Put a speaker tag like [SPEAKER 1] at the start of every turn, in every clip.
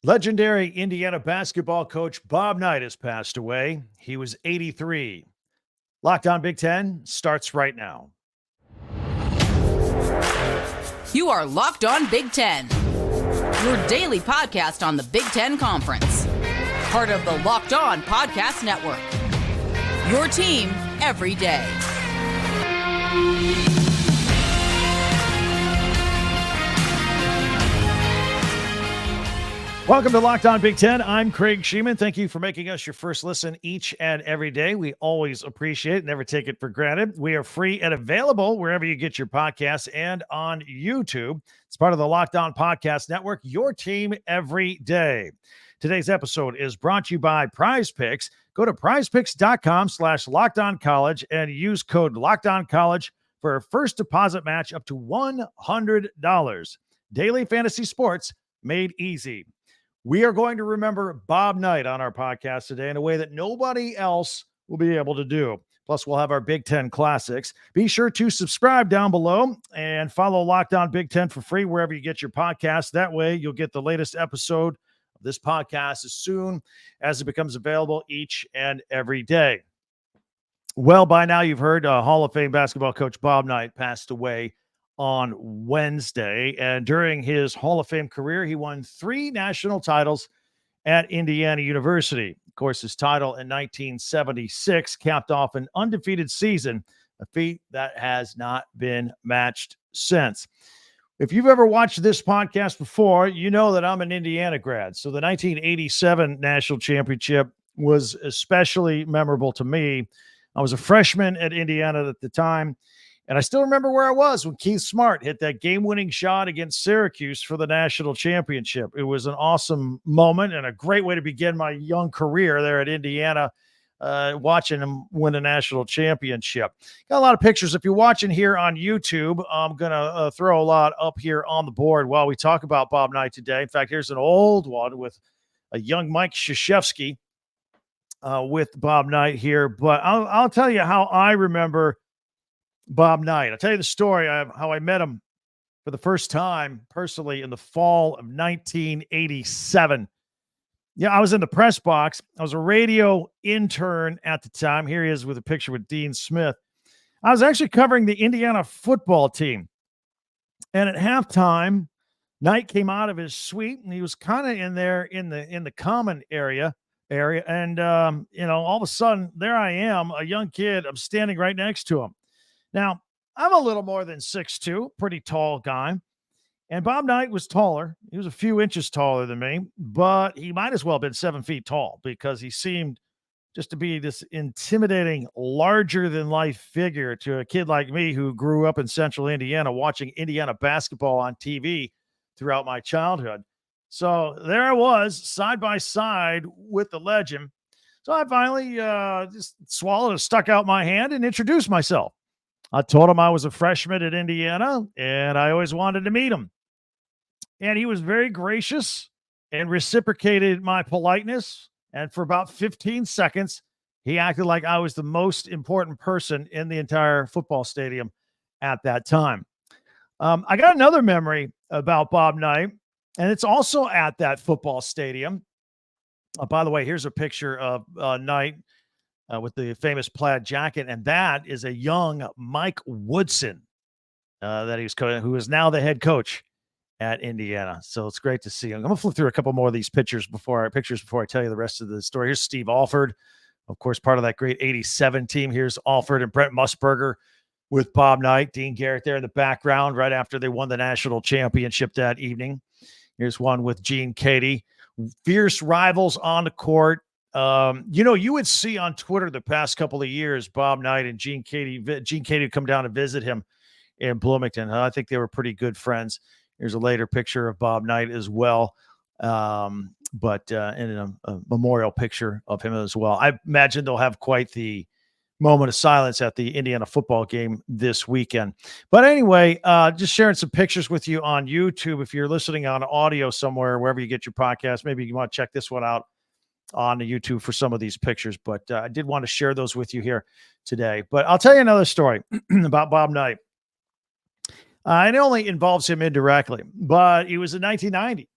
[SPEAKER 1] Legendary Indiana basketball coach Bob Knight has passed away. He was 83. Locked On Big Ten starts right now.
[SPEAKER 2] You are Locked On Big Ten, your daily podcast on the Big Ten Conference. Part of the Locked On Podcast Network, your team every day.
[SPEAKER 1] Welcome to Locked On Big Ten. I'm Craig Sheeman. Thank you for making us your first listen each and every day. We always appreciate it, never take it for granted. We are free and available wherever you get your podcasts and on YouTube. It's part of the Locked On Podcast Network, your team every day. Today's episode is brought to you by Prize Picks. Go to prizepicks.com/LockedOnCollege and use code LockedOnCollege for a first deposit match up to $100. Daily fantasy sports made easy. We are going to remember Bob Knight on our podcast today in a way that nobody else will be able to do. Plus, we'll have our Big Ten classics. Be sure to subscribe down below and follow Locked On Big Ten for free wherever you get your podcasts. That way, you'll get the latest episode of this podcast as soon as it becomes available each and every day. Well, by now, you've heard Hall of Fame basketball coach Bob Knight passed away on Wednesday. And during his Hall of Fame career, he won 3 national titles at Indiana University. Of course, his title in 1976 capped off an undefeated season, a feat that has not been matched since. If you've ever watched this podcast before, you know that I'm an Indiana grad. So the 1987 national championship was especially memorable to me. I was a freshman at Indiana at the time, and I still remember where I was when Keith Smart hit that game-winning shot against Syracuse for the national championship. It was an awesome moment and a great way to begin my young career there at Indiana, watching him win a national championship. Got a lot of pictures. If you're watching here on YouTube, I'm going to throw a lot up here on the board while we talk about Bob Knight today. In fact, here's an old one with a young Mike Krzyzewski with Bob Knight here. But I'll tell you how I remember Bob Knight. I'll tell you the story of how I met him for the first time personally in the fall of 1987. Yeah, I was in the press box. I was a radio intern at the time. Here he is with a picture with Dean Smith. I was actually covering the Indiana football team. And at halftime, Knight came out of his suite and he was kind of in there in the common area. And, all of a sudden, there I am, a young kid. I'm standing right next to him. Now, I'm a little more than 6'2", pretty tall guy. And Bob Knight was taller. He was a few inches taller than me, but he might as well have been 7 feet tall because he seemed just to be this intimidating, larger-than-life figure to a kid like me who grew up in central Indiana watching Indiana basketball on TV throughout my childhood. So there I was, side by side with the legend. So I finally just swallowed and stuck out my hand and introduced myself. I told him I was a freshman at Indiana, and I always wanted to meet him. And he was very gracious and reciprocated my politeness. And for about 15 seconds, he acted like I was the most important person in the entire football stadium at that time. I got another memory about Bob Knight, and it's also at that football stadium. By the way, here's a picture of Knight with the famous plaid jacket, and that is a young Mike Woodson who is now the head coach at Indiana. So it's great to see him. I'm gonna flip through a couple more of these pictures before I tell you the rest of the story. Here's Steve Alford, of course, part of that great 87 team. Here's Alford and Brent Musburger with Bob Knight, Dean Garrett there in the background right after they won the national championship that evening. Here's one with Gene Cady. Fierce rivals on the court. You would see on Twitter the past couple of years, Bob Knight and Gene Cady would come down to visit him in Bloomington. I think they were pretty good friends. Here's a later picture of Bob Knight as well. But in a memorial picture of him as well. I imagine they'll have quite the moment of silence at the Indiana football game this weekend. But anyway, just sharing some pictures with you on YouTube. If you're listening on audio somewhere, wherever you get your podcast, maybe you want to check this one out on the YouTube for some of these pictures. But I did want to share those with you here today. But I'll tell you another story about Bob Knight. It only involves him indirectly, but it was in 1990.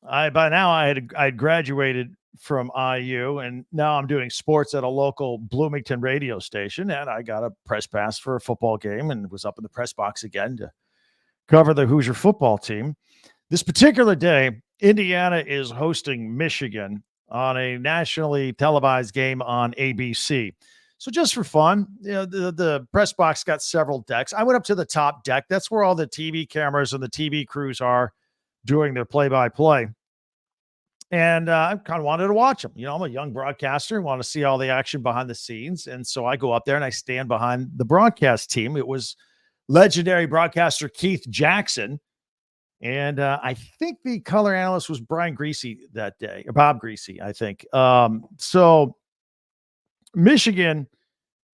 [SPEAKER 1] By now I'd graduated from IU, and now I'm doing sports at a local Bloomington radio station, and I got a press pass for a football game and was up in the press box again to cover the Hoosier football team. This particular day, Indiana is hosting Michigan on a nationally televised game on ABC. So just for fun, the press box got several decks. I went up to the top deck. That's where all the TV cameras and the TV crews are doing their play-by-play. And I kind of wanted to watch them. I'm a young broadcaster, want to see all the action behind the scenes. And so I go up there and I stand behind the broadcast team. It was legendary broadcaster Keith Jackson. And I think the color analyst was Brian Greasy that day, or Bob Greasy, I think. So Michigan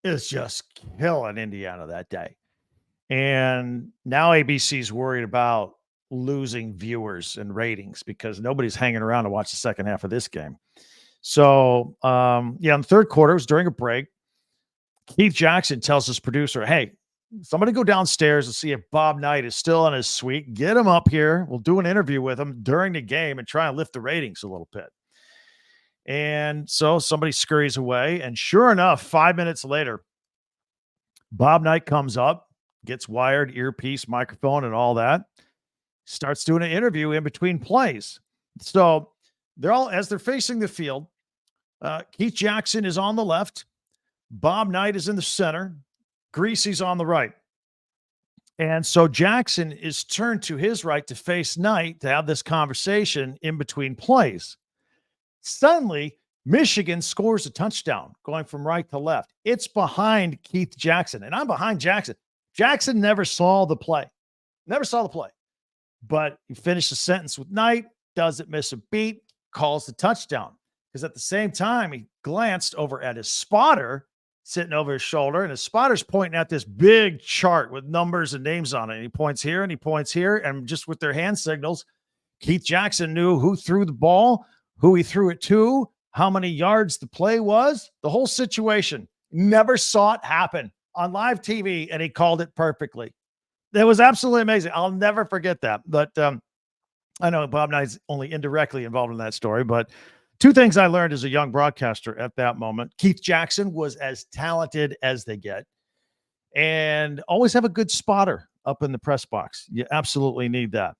[SPEAKER 1] is just killing Indiana that day. And now ABC's worried about losing viewers and ratings because nobody's hanging around to watch the second half of this game. So, in the third quarter, it was during a break. Keith Jackson tells his producer, hey, somebody go downstairs and see if Bob Knight is still in his suite. Get him up here. We'll do an interview with him during the game and try and lift the ratings a little bit. And so somebody scurries away. And sure enough, 5 minutes later, Bob Knight comes up, gets wired, earpiece, microphone, and all that. Starts doing an interview in between plays. So as they're facing the field, Keith Jackson is on the left. Bob Knight is in the center. Greasy's on the right. And so Jackson is turned to his right to face Knight to have this conversation in between plays. Suddenly, Michigan scores a touchdown going from right to left. It's behind Keith Jackson, and I'm behind Jackson. Jackson never saw the play. But he finished the sentence with Knight, doesn't miss a beat, calls the touchdown. Because at the same time, he glanced over at his spotter sitting over his shoulder, and his spotter's pointing at this big chart with numbers and names on it. And he points here and he points here, and just with their hand signals, Keith Jackson knew who threw the ball, who he threw it to, how many yards the play was, the whole situation. Never saw it happen on live TV, and he called it perfectly. That was absolutely amazing. I'll never forget that. But I know Bob Knight's only indirectly involved in that story. But two things I learned as a young broadcaster at that moment. Keith Jackson was as talented as they get. And always have a good spotter up in the press box. You absolutely need that.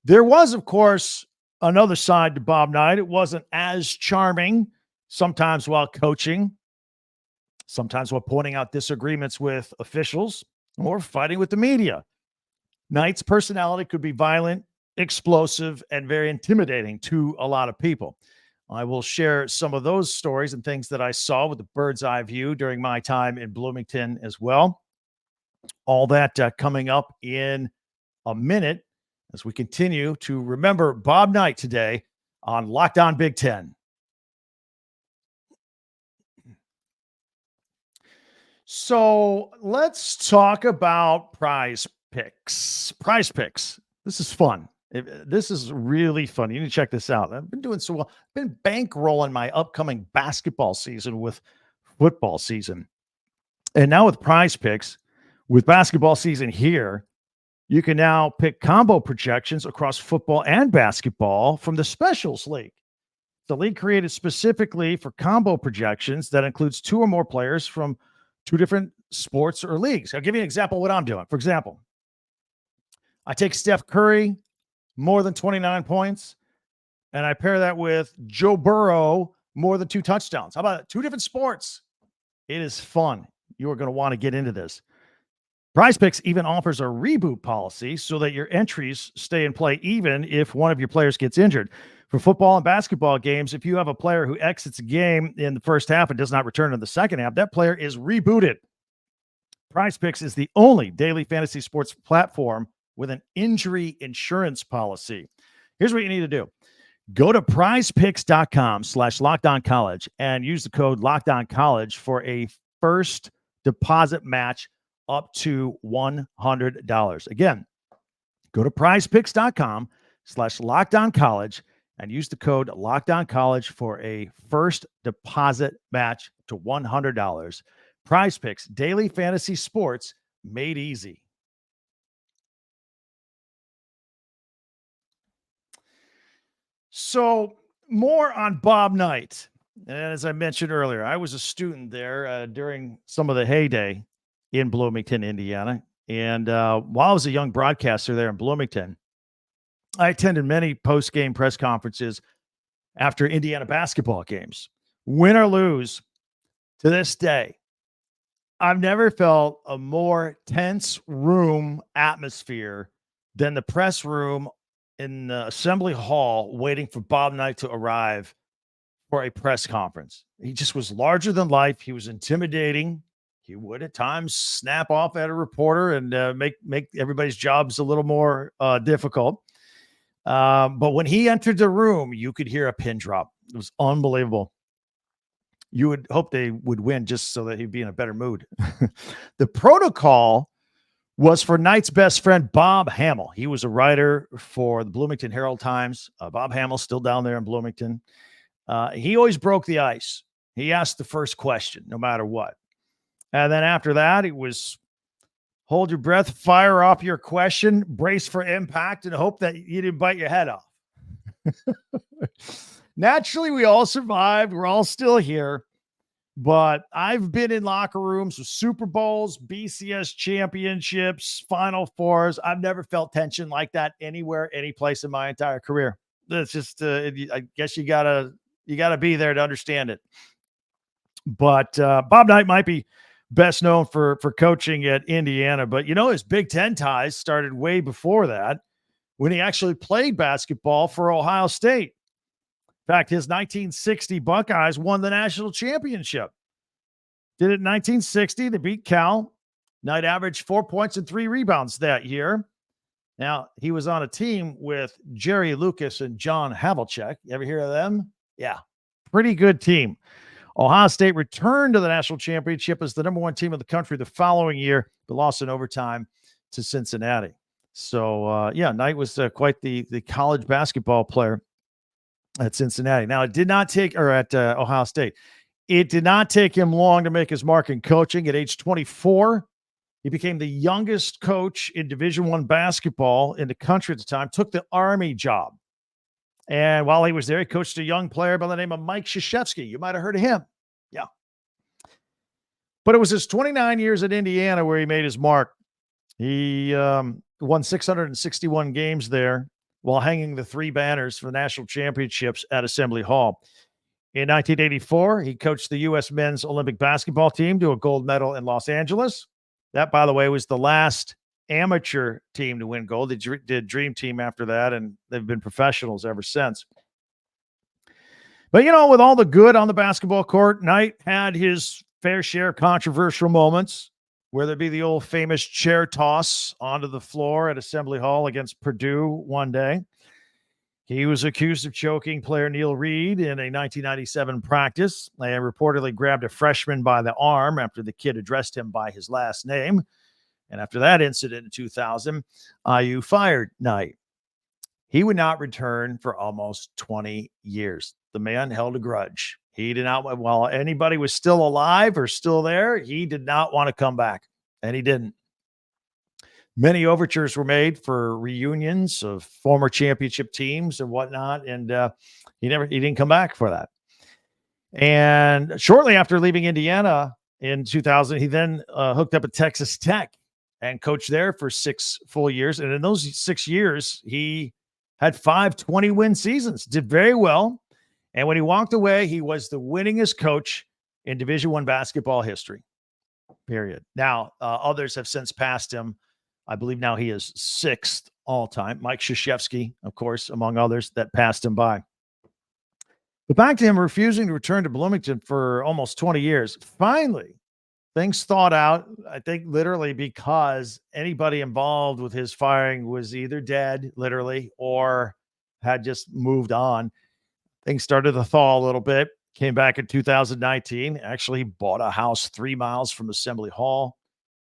[SPEAKER 1] There was, of course, another side to Bob Knight. It wasn't as charming, sometimes while coaching, sometimes while pointing out disagreements with officials, or fighting with the media. Knight's personality could be violent, explosive, and very intimidating to a lot of people. I will share some of those stories and things that I saw with the bird's eye view during my time in Bloomington as well. All that coming up in a minute as we continue to remember Bob Knight today on Locked On Big Ten. So let's talk about Prize Picks. Prize Picks. This is fun. This is really fun. You need to check this out. I've been doing so well. I've been bankrolling my upcoming basketball season with football season. And now with Prize Picks, with basketball season here, you can now pick combo projections across football and basketball from the Specials League. The league created specifically for combo projections that includes two or more players from two different sports or leagues. I'll give you an example of what I'm doing. For example, I take Steph Curry, more than 29 points, and I pair that with Joe Burrow, more than 2 touchdowns. How about it? 2 different sports? It is fun. You are going to want to get into this. Prize Picks even offers a reboot policy so that your entries stay in play even if one of your players gets injured. For football and basketball games, if you have a player who exits a game in the first half and does not return in the second half, that player is rebooted. Prize Picks is the only daily fantasy sports platform with an injury insurance policy. Here's what you need to do. Go to prizepicks.com/lockedoncollege and use the code LockedOnCollege for a first deposit match up to $100. Again, go to prizepicks.com/lockedoncollege and use the code LockedOnCollege for a first deposit match to $100. Prize Picks, daily fantasy sports made easy. So more on Bob Knight. And as I mentioned earlier, I was a student there during some of the heyday in Bloomington, Indiana. And while I was a young broadcaster there in Bloomington, I attended many post-game press conferences after Indiana basketball games. Win or lose, to this day, I've never felt a more tense room atmosphere than the press room in the assembly hall waiting for Bob Knight to arrive for a press conference. He just was larger than life. He was intimidating. He would at times snap off at a reporter and make everybody's jobs a little more difficult. But when he entered the room, you could hear a pin drop. It was unbelievable. You would hope they would win just so that he'd be in a better mood. The protocol was for Knight's best friend, Bob Hamill. He was a writer for the Bloomington Herald-Times. Bob Hamill, still down there in Bloomington. He always broke the ice. He asked the first question, no matter what. And then after that, it was hold your breath, fire off your question, brace for impact, and hope that you didn't bite your head off. Naturally, we all survived. We're all still here. But I've been in locker rooms with Super Bowls, BCS championships, Final Fours. I've never felt tension like that anywhere, any place in my entire career. It's just, I guess you gotta be there to understand it. But Bob Knight might be best known for coaching at Indiana, but his Big Ten ties started way before that when he actually played basketball for Ohio State. In fact, his 1960 Buckeyes won the national championship. Did it in 1960. They beat Cal. Knight averaged 4 points and 3 rebounds that year. Now, he was on a team with Jerry Lucas and John Havlicek. You ever hear of them? Yeah, pretty good team. Ohio State returned to the national championship as the number 1 team in the country the following year, but lost in overtime to Cincinnati. So, Knight was quite the college basketball player at Cincinnati. Now, it did not take, or at Ohio State, it did not take him long to make his mark in coaching. At age 24, he became the youngest coach in Division I basketball in the country at the time, took the Army job. And while he was there, he coached a young player by the name of Mike Krzyzewski. You might have heard of him. Yeah. But it was his 29 years at Indiana where he made his mark. He won 661 games there while hanging the 3 banners for the national championships at Assembly Hall. In 1984, he coached the U.S. men's Olympic basketball team to a gold medal in Los Angeles. That, by the way, was the last amateur team to win gold. They did Dream Team after that, and they've been professionals ever since. But, with all the good on the basketball court, Knight had his fair share of controversial moments, whether it be the old famous chair toss onto the floor at Assembly Hall against Purdue one day. He was accused of choking player Neil Reed in a 1997 practice and reportedly grabbed a freshman by the arm after the kid addressed him by his last name. And after that incident in 2000, IU fired Knight. He would not return for almost 20 years. The man held a grudge. He did not, while anybody was still alive or still there, he did not want to come back, and he didn't. Many overtures were made for reunions of former championship teams and whatnot, and he didn't come back for that. And shortly after leaving Indiana in 2000, he then hooked up at Texas Tech and coached there for 6 full years. And in those 6 years, he had 5 20-win seasons, did very well. And when he walked away, he was the winningest coach in Division I basketball history, period. Now, others have since passed him. I believe now he is 6th all-time. Mike Krzyzewski, of course, among others, that passed him by. But back to him refusing to return to Bloomington for almost 20 years. Finally, things thawed out, I think literally because anybody involved with his firing was either dead, literally, or had just moved on. Things started to thaw a little bit. Came back in 2019. Actually bought a house 3 miles from Assembly Hall.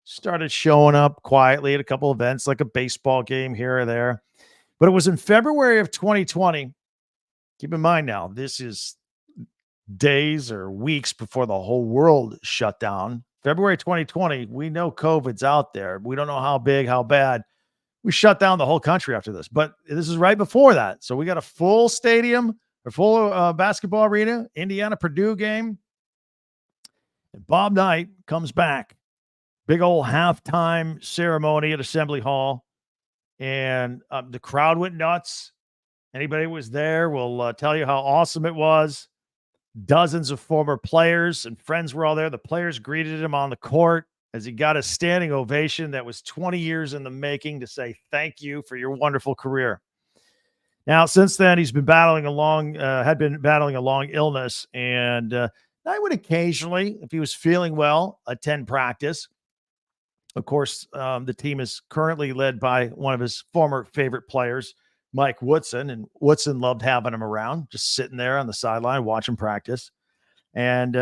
[SPEAKER 1] Started showing up quietly at a couple events, like a baseball game here or there. But it was in February of 2020. Keep in mind now, this is days or weeks before the whole world shut down. February 2020, we know COVID's out there. We don't know how big, how bad, we shut down the whole country after this. But this is right before that. So we got a full stadium, a full basketball arena, Indiana-Purdue game. And Bob Knight comes back. Big old halftime ceremony at Assembly Hall. And the crowd went nuts. Anybody who was there will tell you how awesome it was. Dozens of former players and friends were all there. The players greeted him on the court as he got a standing ovation that was 20 years in the making to say thank you for your wonderful career. Now, since then, he's been battling a long illness, and I would occasionally, if he was feeling well, attend practice. Of course, the team is currently led by one of his former favorite players, Mike Woodson, and Woodson loved having him around, just sitting there on the sideline watching practice. And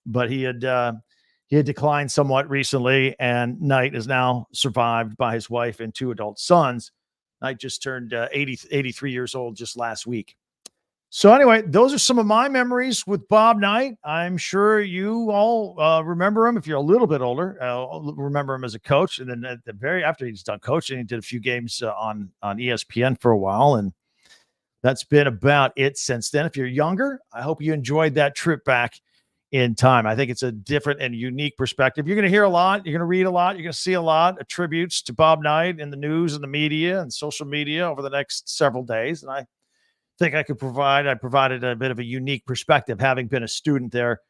[SPEAKER 1] but he had declined somewhat recently, and Knight is now survived by his wife and 2 adult sons. Knight just turned 83 years old just last week. So anyway, those are some of my memories with Bob Knight. I'm sure you all remember him. If you're a little bit older, remember him as a after he's done coaching, he did a few games on ESPN for a while, and that's been about it since then. If you're younger, I hope you enjoyed that trip back in time. I think it's a different and unique perspective. You're going to hear a lot. You're going to read a lot. You're going to see a lot of tributes to Bob Knight in the news and the media and social media over the next several days. And I think I provided a bit of a unique perspective, having been a student there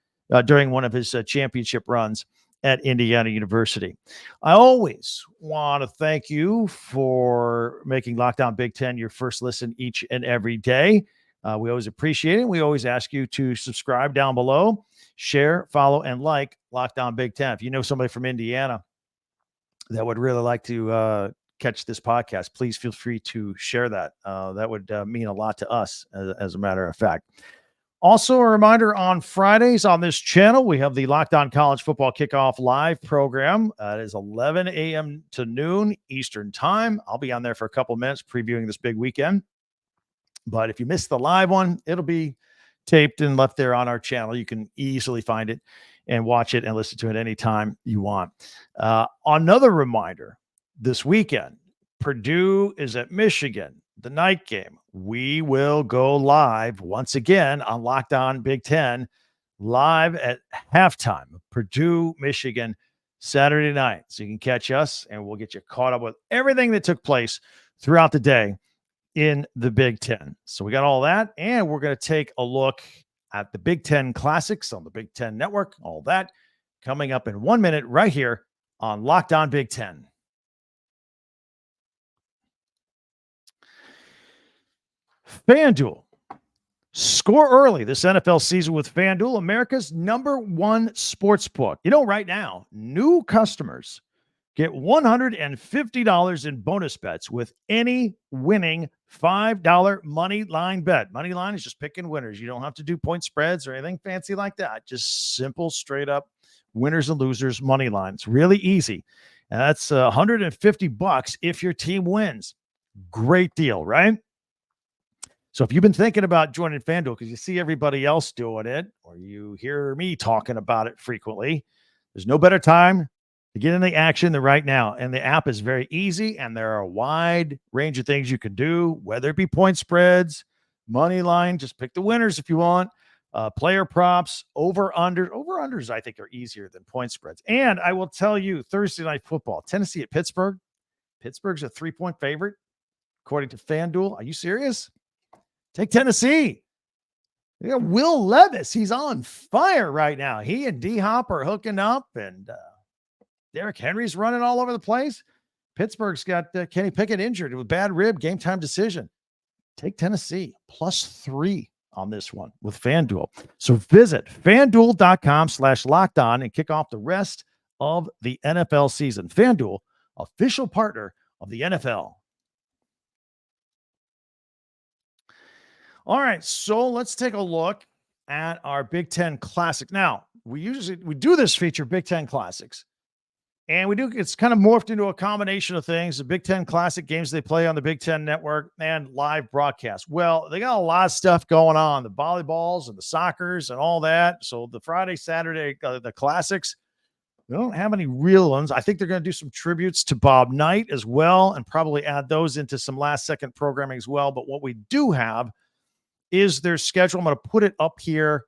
[SPEAKER 1] during one of his championship runs at Indiana University. I always want to thank you for making Locked On Big Ten your first listen each and every day. We always appreciate it. We always ask you to subscribe down below, share, follow, and like Locked On Big Ten. If you know somebody from Indiana that would really like to catch this podcast, please feel free to share that. That would mean a lot to us, as a matter of fact. Also, a reminder, on Fridays on this channel, we have the Locked On College Football Kickoff live program. It is 11 a.m. to noon Eastern time. I'll be on there for a couple minutes previewing this big weekend. But if you missed the live one, it'll be taped and left there on our channel. You can easily find it and watch it and listen to it anytime you want. Another reminder, this weekend, Purdue is at Michigan, the night game. We will go live once again on Locked On Big Ten, live at halftime, Purdue, Michigan, Saturday night. So you can catch us, and we'll get you caught up with everything that took place throughout the day in the Big Ten. So we got all that, and we're going to take a look at the Big Ten Classics on the Big Ten Network. All that coming up in 1 minute right here on Locked On Big Ten. FanDuel. Score early this NFL season with FanDuel, America's #1 sportsbook. You know, right now, new customers get $150 in bonus bets with any winning $5 money line bet. Money line is just picking winners. You don't have to do point spreads or anything fancy like that. Just simple, straight up winners and losers money line. It's really easy. And that's $150 if your team wins. Great deal, right? So if you've been thinking about joining FanDuel because you see everybody else doing it, or you hear me talking about it frequently, there's no better time to get in the action than right now. And the app is very easy, and there are a wide range of things you can do, whether it be point spreads, money line, just pick the winners if you want, player props, over-under. Over-unders, I think, are easier than point spreads. And I will tell you, Thursday Night Football, Tennessee at Pittsburgh. Pittsburgh's a 3-point favorite, according to FanDuel. Are you serious? Take Tennessee. You got Will Levis. He's on fire right now. He and D-Hop are hooking up, and Derrick Henry's running all over the place. Pittsburgh's got Kenny Pickett injured with bad rib, game time decision. Take Tennessee +3 on this one with FanDuel. So visit FanDuel.com/lockedon and kick off the rest of the NFL season. FanDuel, official partner of the NFL. All right, so let's take a look at our Big Ten Classic. Now, we do this feature, Big Ten Classics, and it's kind of morphed into a combination of things, the Big Ten Classic games they play on the Big Ten Network and live broadcast. Well, they got a lot of stuff going on, the volleyballs and the soccers and all that. So the Friday, Saturday, the Classics, They don't have any real ones. I think they're going to do some tributes to Bob Knight as well and probably add those into some last-second programming as well. But what we do have is their schedule. I'm going to put it up here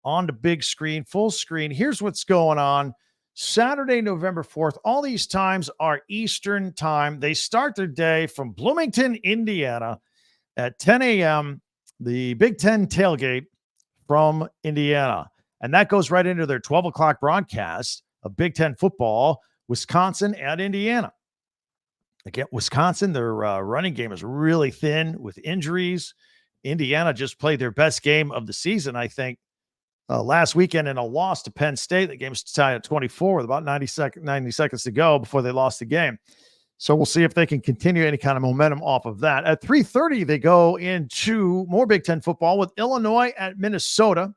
[SPEAKER 1] on the big screen, full screen. Here's what's going on. Saturday, November 4th. All these times are Eastern time. They start their day from Bloomington, Indiana at 10 a.m., the Big Ten tailgate from Indiana. And that goes right into their 12 o'clock broadcast of Big Ten football, Wisconsin at Indiana. Again, Wisconsin, their running game is really thin with injuries. Indiana just played their best game of the season, I think, last weekend in a loss to Penn State. The game was tied at 24 with about 90 seconds to go before they lost the game. So we'll see if they can continue any kind of momentum off of that. At 3:30, they go into more Big Ten football with Illinois at Minnesota.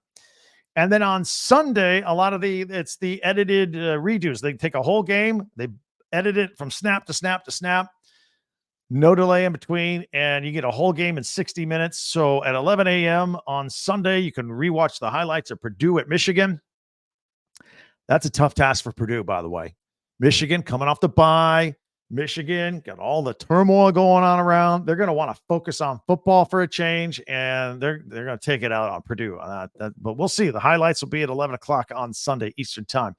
[SPEAKER 1] And then on Sunday, it's the edited redos. They take a whole game, they edit it from snap to snap to snap, no delay in between, and you get a whole game in 60 minutes. So at 11 a.m. on Sunday, you can rewatch the highlights of Purdue at Michigan. That's a tough task for Purdue, by the way. Michigan coming off the bye. Michigan got all the turmoil going on around. They're going to want to focus on football for a change, and they're going to take it out on Purdue. But we'll see. The highlights will be at 11 o'clock on Sunday Eastern time.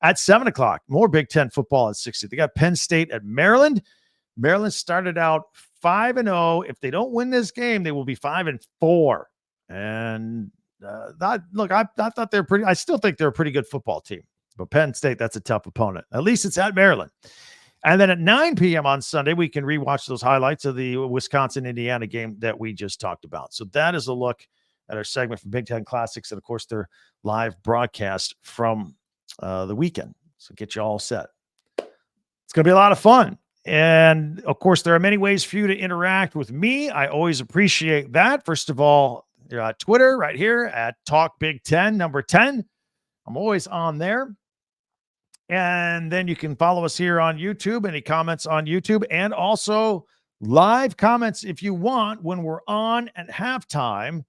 [SPEAKER 1] At 7 o'clock, more Big Ten football at 60. They got Penn State at Maryland. Maryland started out 5-0. If they don't win this game, they will be 5-4. And I thought they're pretty. I still think they're a pretty good football team. But Penn State, that's a tough opponent. At least it's at Maryland. And then at 9 p.m. on Sunday, we can rewatch those highlights of the Wisconsin-Indiana game that we just talked about. So that is a look at our segment from Big Ten Classics and, of course, their live broadcast from the weekend. So get you all set. It's going to be a lot of fun. And, of course, there are many ways for you to interact with me. I always appreciate that. First of all, Twitter right here at Talk Big Ten, number 10. I'm always on there. And then you can follow us here on YouTube, any comments on YouTube, and also live comments if you want when we're on at halftime.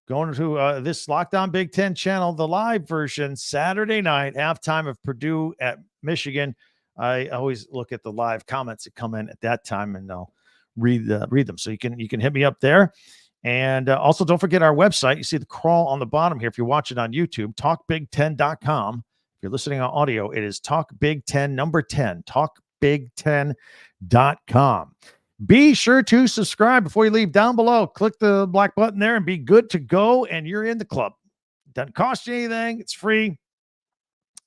[SPEAKER 1] Going to this Locked On Big Ten channel, the live version, Saturday night, halftime of Purdue at Michigan. I always look at the live comments that come in at that time, and I'll read them. So you can hit me up there. And also, don't forget our website. You see the crawl on the bottom here if you're watching on YouTube, talkbig10.com. If you're listening on audio, it is Talk Big Ten, number 10, talkbig10.com. Be sure to subscribe before you leave down below. Click the black button there and be good to go, and you're in the club. Doesn't cost you anything. It's free.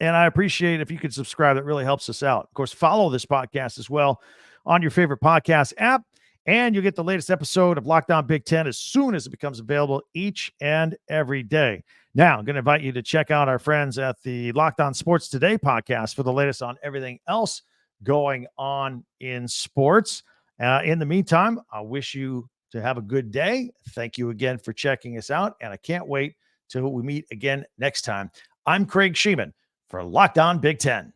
[SPEAKER 1] And I appreciate if you could subscribe. That really helps us out. Of course, follow this podcast as well on your favorite podcast app, and you'll get the latest episode of Locked On Big Ten as soon as it becomes available each and every day. Now, I'm going to invite you to check out our friends at the Locked On Sports Today podcast for the latest on everything else going on in sports. In the meantime, I wish you to have a good day. Thank you again for checking us out, and I can't wait till we meet again next time. I'm Craig Sheeman for Locked On Big Ten.